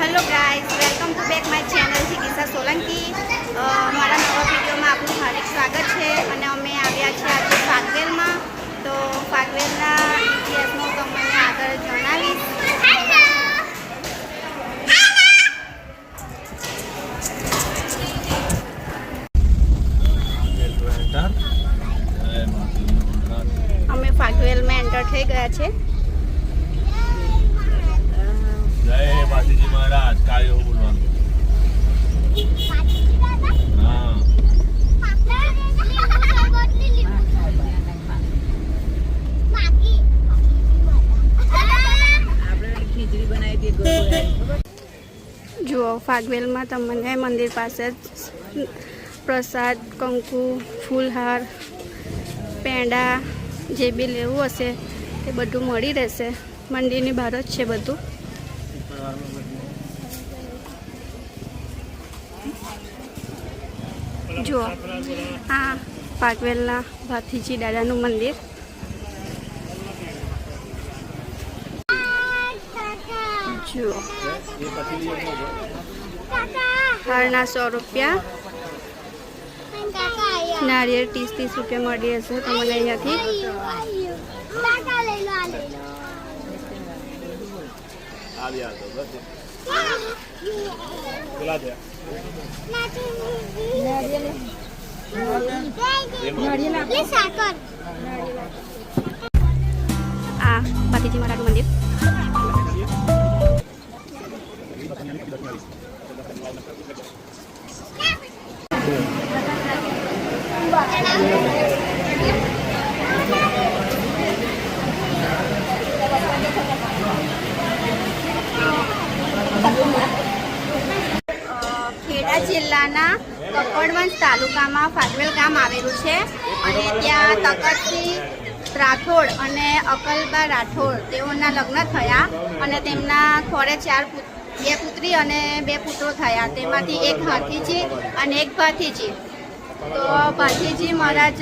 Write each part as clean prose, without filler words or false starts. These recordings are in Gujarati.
Hello guys, welcome to back my channel જિગીસા સોલંકી। મારા નવા વિડીયોમાં આપનું હાર્દિક સ્વાગત છે અને અમે આવ્યા છીએ આજે ફાગવેલમાં। તો ફાગવેલના ઇતિહાસનું તમને આગળ જણાવીશ। અમે ફાગવેલમાં એન્ટર થઈ ગયા છે। જય બાજીજી મહારાજ કાય એવું બોલવાનું હા જુઓ ફાગવેલમાં તમને મંદિર પાસે જ પ્રસાદ, કંકુ, ફૂલહાર, પેંડા જે બી લેવું હશે તે બધું મળી રહેશે। મંદિરની બહાર જ છે બધું। જુઓ આ ફાગવેલના ભાથીજી દાદાનું મંદિર। જુઓ હારના 100 રૂપિયા, નારિયેળ 30 રૂપિયા મળી હશે તમને અહીંયાથી। આ ભાથીજી મહારાજનું મંદિર। ખેડા જિલ્લાના કપડવંજ તાલુકામાં ફાગવેલ ગામ આવેલું છે અને ત્યાં તકતસિંહ રાઠોડ અને અકલબા રાઠોડ તેઓના લગ્ન થયા અને તેમના ખોરે 2 પુત્રી અને 2 પુત્રો થયા। તેમાંથી એક હાથીજી અને એક ભાથીજી। તો ભાથીજી મહારાજ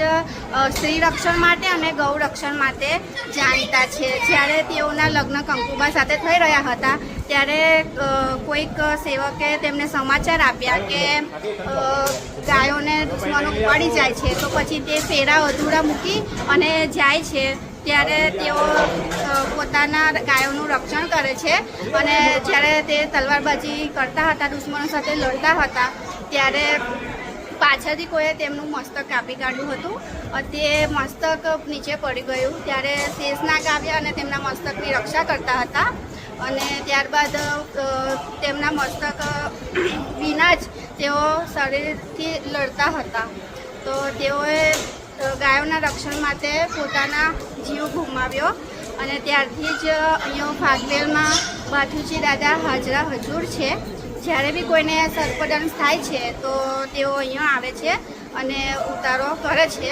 સ્ત્રી રક્ષણ માટે અને ગૌ રક્ષણ માટે જાણીતા છે। જ્યારે તેઓના લગ્ન કંકુબા સાથે થઈ રહ્યા હતા ત્યારે કોઈક સેવકે તેમને સમાચાર આપ્યા કે ગાયોને દુશ્મનો પડી જાય છે, તો પછી તે ફેરા અધૂરા મૂકી અને જાય છે। ત્યારે તેઓ પોતાના ગાયોનું રક્ષણ કરે છે અને જ્યારે તે તલવારબાજી કરતા હતા, દુશ્મનો સાથે લડતા હતા, ત્યારે પાછળથી કોઈએ તેમનું મસ્તક કાપી કાઢ્યું હતું। તે મસ્તક નીચે પડી ગયું ત્યારે શેષનાગ આવ્યા અને તેમના મસ્તકની રક્ષા કરતા હતા અને ત્યારબાદ તેમના મસ્તક વિના જ તેઓ શરીરથી લડતા હતા। તો તેઓએ ગાયોના રક્ષણ માટે પોતાના જીવ ગુમાવ્યો અને ત્યારથી જ અહીંયા ફાગવેલમાં ભાથુજી દાદા હાજરા હજુર છે। જ્યારે બી કોઈને સર્પદંશ થાય છે તો તેઓ અહીંયા આવે છે અને ઉતારો કરે છે।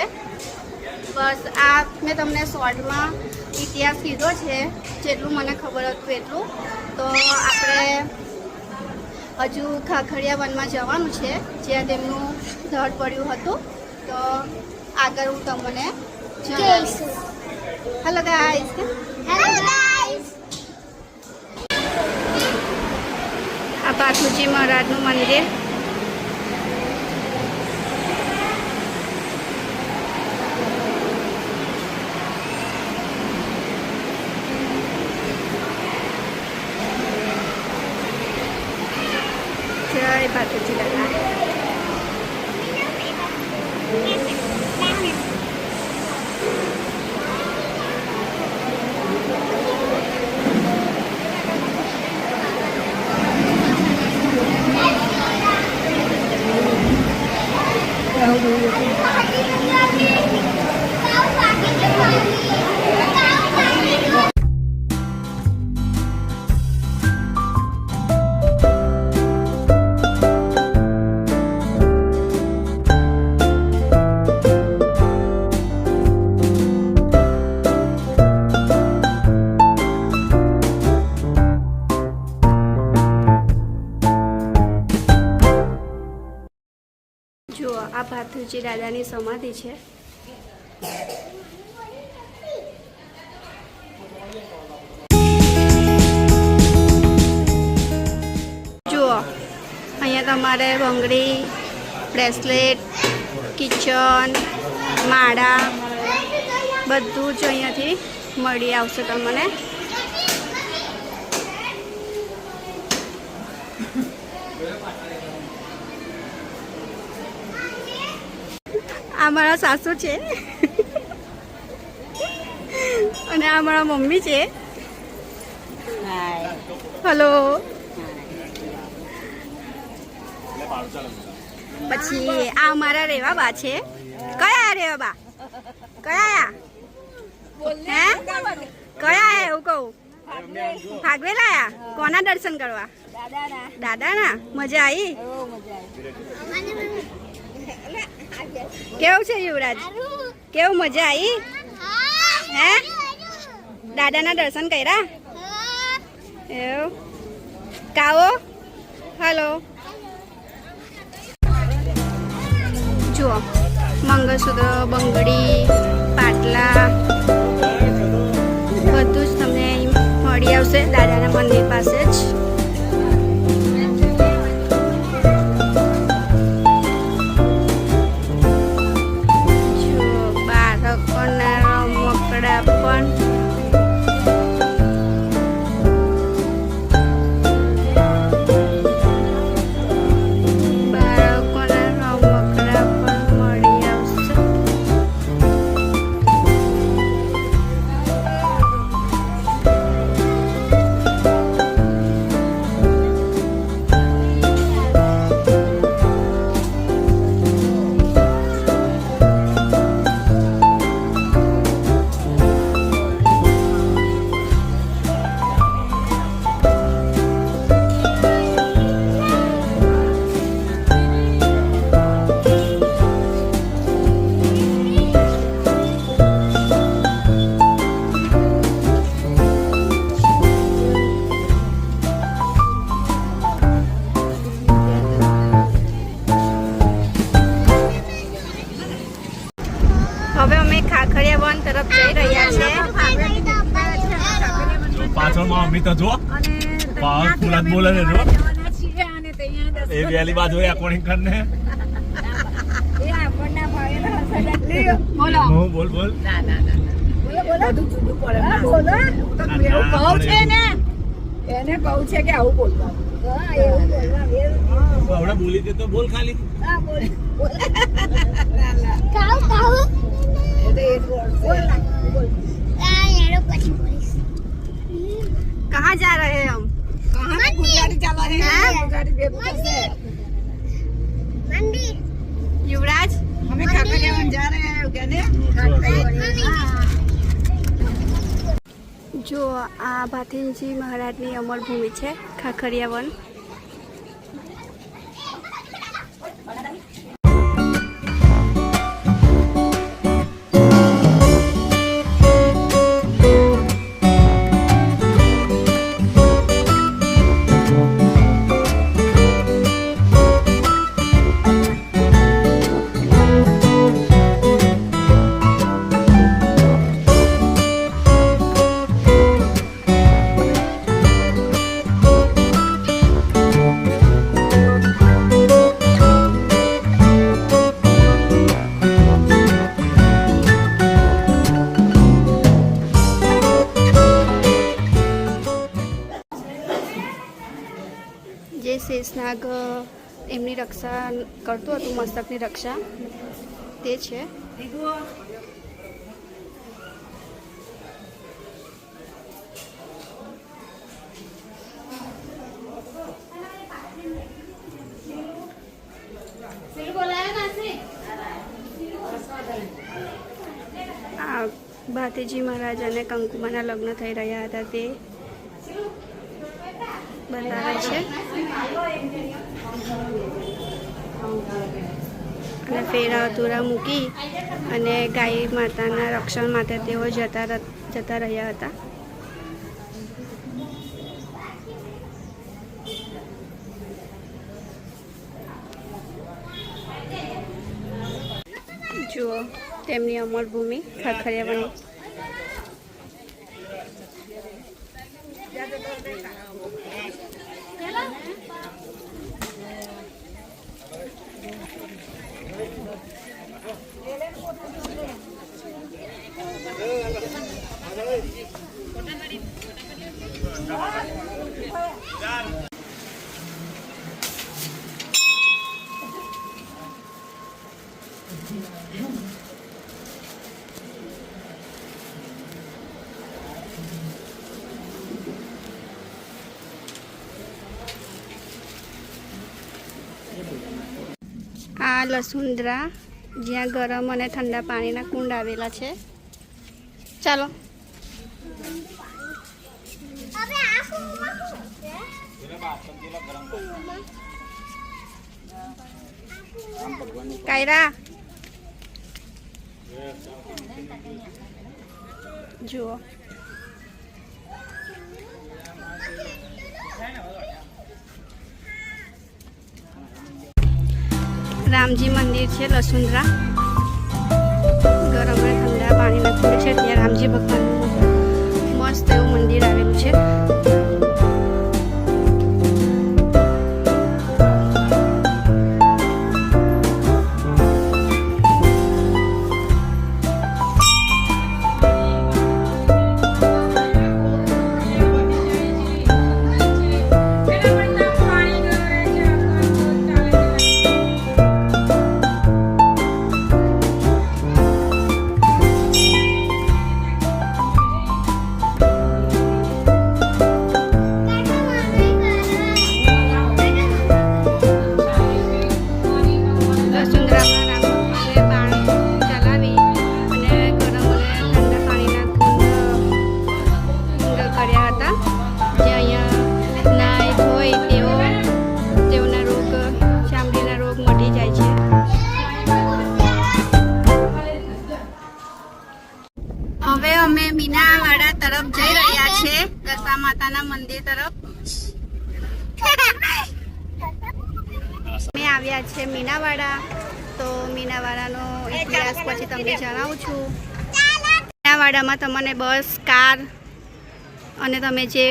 બસ આ મેં તમને શોર્ટમાં ઇતિહાસ કીધો છે, જેટલું મને ખબર હતું એટલું। તો આપણે હજુ ખાખડિયા વનમાં જવાનું છે જ્યાં તેમનું ધડ પડ્યું હતું। તો આગળ હું તમને જણાવીશ। હેલો ગાઈસ, આ ભાથુજી મહારાજનું મંદિર। જય ભાથુજી દાદા। જુઓ આ ભાથુજી દાદાની સમાધિ છે। અહીંયા તમારે બંગડી, બ્રેસલેટ, કિચન, માળા બધું જ અહીંયાથી મળી આવશે તમને. આ મારા સાસુ છે અને આ મારા મમ્મી છે. હલો. પછી આ અમારા રેવા બા છે. કયા રેવા બા? કયા હે? કયા એવું કહું? ભાગવેલ આયા? કોના દર્શન કરવા? દાદાના. મજા આવી? કેવું છે યુવરાજ? કેવું મજા આવી? હે? દાદાના દર્શન કર્યા? એવું કાવો. હલો. જુઓ મંગળસૂત્ર, બંગડી, પાટલા બધું જ તમને મળી આવશે દાદાના મંદિર પાસે જ. જુઓ બાળકોના રમકડા પણ. હવે અમે ખાખરિયા વન તરફ જઈ રહ્યા છે. પાછળમાં અમિત જો ફૂલાદ બોલે છે જો એ વેલી બાજુ એકોર્ડિંગ કરને બોલ બોલ એને કહું છે કે આવું બોલવાનું. હવે બોલી દે તો બોલ ખાલી. कहाँ जा रहे हैं हम? गुजारी चला रहे हैं. गुजारी मंदिर. युवराज हमें खाखरिया वन जा रहे हैं कहने. જો આ ભાથીજી મહારાજની અમરભૂમિ છે ખાખરિયા વન. જે શેષનાગ એમની રક્ષા કરતું હતું, મસ્તકની રક્ષા, તે છે. આ ભાતીજી મહારાજ અને કંકુમાના લગ્ન થઈ રહ્યા હતા તે બતાવે છે. અને ફેરા અધૂરા મૂકી અને ગાય માતાના રક્ષણ માટે તેઓ જતા રહ્યા હતા. જુઓ તેમની અમરભૂમિ ખાખરિયા વન. આ લસુંદરા જ્યાં ગરમ અને ઠંડા પાણીના કુંડ આવેલા છે. ચાલો કાયરા જુઓ રામજી મંદિર છે લસુંદરા. ગરમ અને ઠંડા પાણીના કુંડ છે ત્યાં રામજી ભગવાનનું મસ્ત એવું મંદિર આવેલું છે. હવે અમે મીનાવાડા તરફ જઈ રહ્યા છે, દશા માતાના મંદિર તરફ. અમે આવ્યા છે મીનાવાડા. તો મીનાવાડાનો ઇતિહાસ પછી તમને જણાવું છું. મીનાવાડામાં તમને બસ, કાર અને તમે જે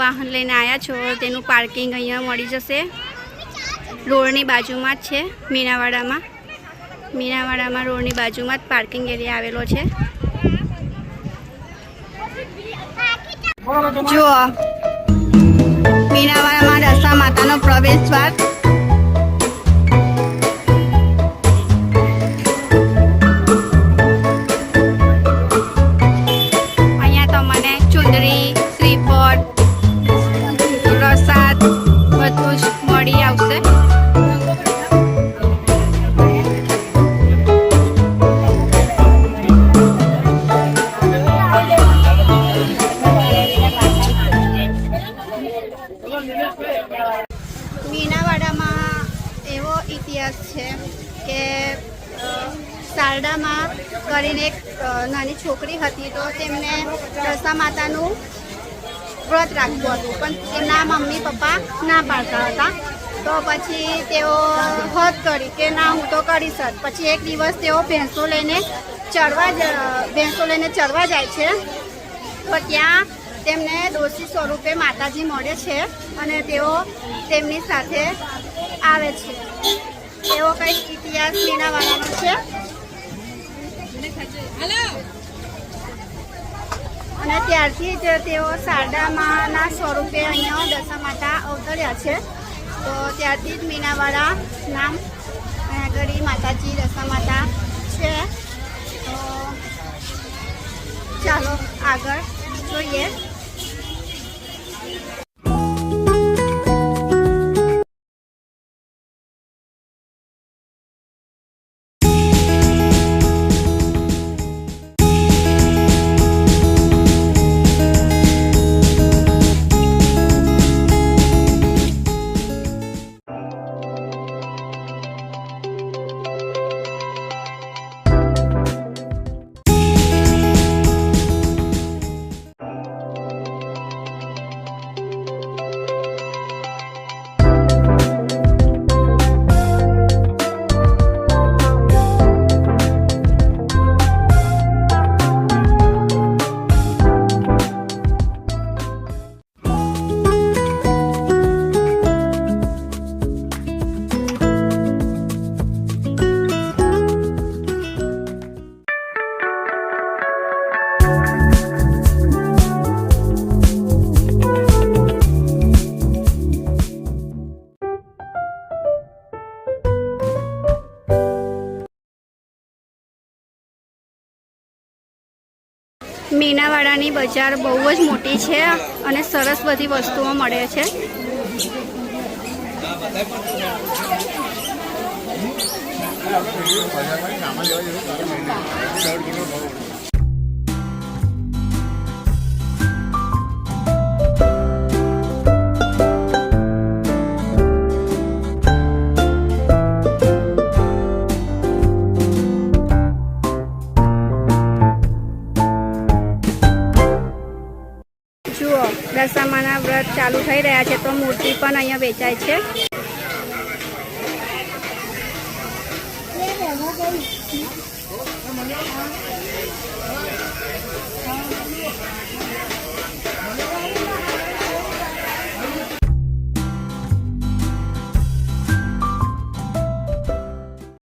વાહન લઈને આવ્યા છો તેનું પાર્કિંગ અહીંયા મળી જશે. રોડની બાજુમાં જ છે મીનાવાડામાં. મીનાવાડામાં રોડની બાજુમાં જ પાર્કિંગ એરિયા આવેલો છે. જુઓ મીનાવાડામાં દશા માતાનો પ્રવેશ દ્વાર. અહીંયા તમને ચુંદડી, શ્રીફળ, પ્રસાદ બધું જ મળી આવશે. મીનાવાડામાં એવો ઇતિહાસ છે કે શારદામાં કરીને એક નાની છોકરી હતી, તો તેમને દશા માતાનું વ્રત રાખવું હતું, પણ એમના મમ્મી પપ્પા ના પાડતા હતા. તો પછી તેઓ હદ કરી કે ના હું તો કરીશ જ. પછી એક દિવસ તેઓ ભેંસો લઈને ચરવા જાય છે. તો ત્યાં તેમને દોષી સ્વરૂપે માતાજી મળે છે અને તેઓ તેમની સાથે આવે છે. એવો કંઈક ઇતિહાસ મીનાવાડાનો છે. અને ત્યારથી જ તેઓ શારદામાના સ્વરૂપે અહીંયા દશા માતા અવતર્યા છે. તો ત્યારથી જ મીનાવાડા નામ આગળ માતાજી દશા માતા છે. તો ચાલો આગળ જોઈએ. મીનાવાડાની બજાર બહુ જ મોટી છે અને સરસ બધી વસ્તુઓ મળે છે. જુઓ દશામાના વ્રત ચાલુ થઈ રહ્યા છે તો મૂર્તિ પણ અહીંયા વેચાય છે.